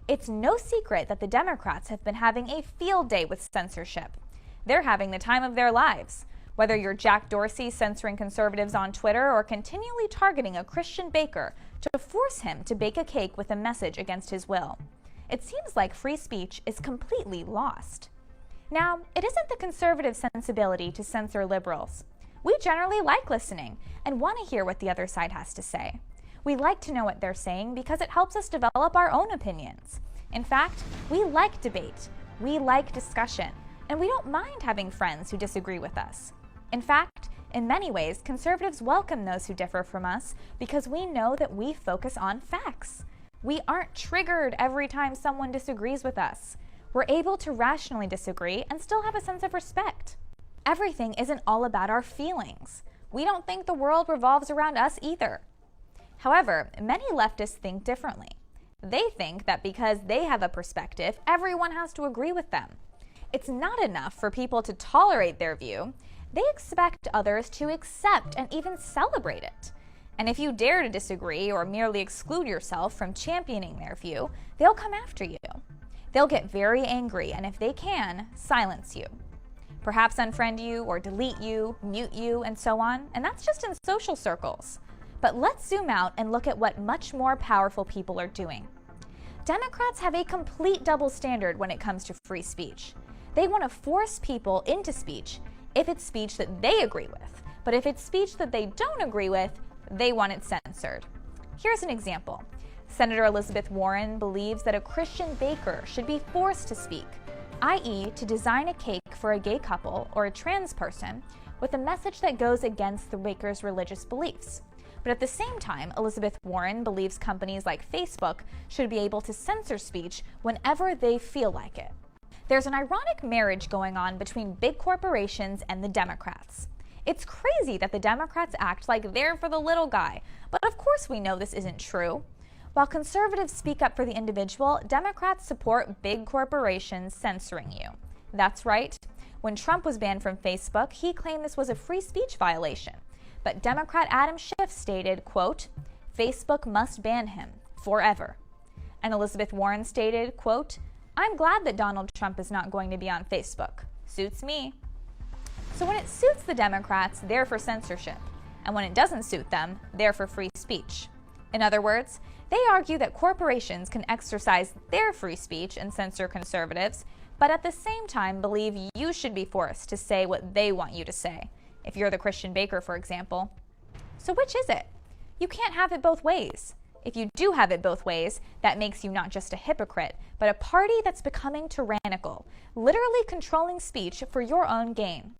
It's no secret that the Democrats have been having a field day with censorship. They're having the time of their lives. Whether you're Jack Dorsey censoring conservatives on Twitter or continually targeting a Christian baker to force him to bake a cake with a message against his will. It seems like free speech is completely lost. Now, it isn't the conservative sensibility to censor liberals. We generally like listening and want to hear what the other side has to say. We like to know what they're saying because it helps us develop our own opinions. In fact, we like debate, we like discussion, and we don't mind having friends who disagree with us. In fact, in many ways, conservatives welcome those who differ from us because we know that we focus on facts. We aren't triggered every time someone disagrees with us. We're able to rationally disagree and still have a sense of respect. Everything isn't all about our feelings. We don't think the world revolves around us either. However, many leftists think differently. They think that because they have a perspective, everyone has to agree with them. It's not enough for people to tolerate their view. They expect others to accept and even celebrate it. And if you dare to disagree or merely exclude yourself from championing their view, they'll come after you. They'll get very angry and, if they can, silence you. Perhaps unfriend you or delete you, mute you, and so on, and that's just in social circles. But let's zoom out and look at what much more powerful people are doing. Democrats have a complete double standard when it comes to free speech. They want to force people into speech if it's speech that they agree with, but if it's speech that they don't agree with, they want it censored. Here's an example. Senator Elizabeth Warren believes that a Christian baker should be forced to speak, i.e., to design a cake for a gay couple or a trans person with a message that goes against the baker's religious beliefs. But at the same time, Elizabeth Warren believes companies like Facebook should be able to censor speech whenever they feel like it. There's an ironic marriage going on between big corporations and the Democrats. It's crazy that the Democrats act like they're for the little guy, but of course we know this isn't true. While conservatives speak up for the individual, Democrats support big corporations censoring you. That's right. When Trump was banned from Facebook, he claimed this was a free speech violation. But Democrat Adam Schiff stated, quote, "Facebook must ban him forever." And Elizabeth Warren stated, quote, "I'm glad that Donald Trump is not going to be on Facebook. Suits me." So when it suits the Democrats, they're for censorship. And when it doesn't suit them, they're for free speech. In other words, they argue that corporations can exercise their free speech and censor conservatives, but at the same time believe you should be forced to say what they want you to say, if you're the Christian baker, for example. So which is it? You can't have it both ways. If you do have it both ways, that makes you not just a hypocrite, but a party that's becoming tyrannical, literally controlling speech for your own gain.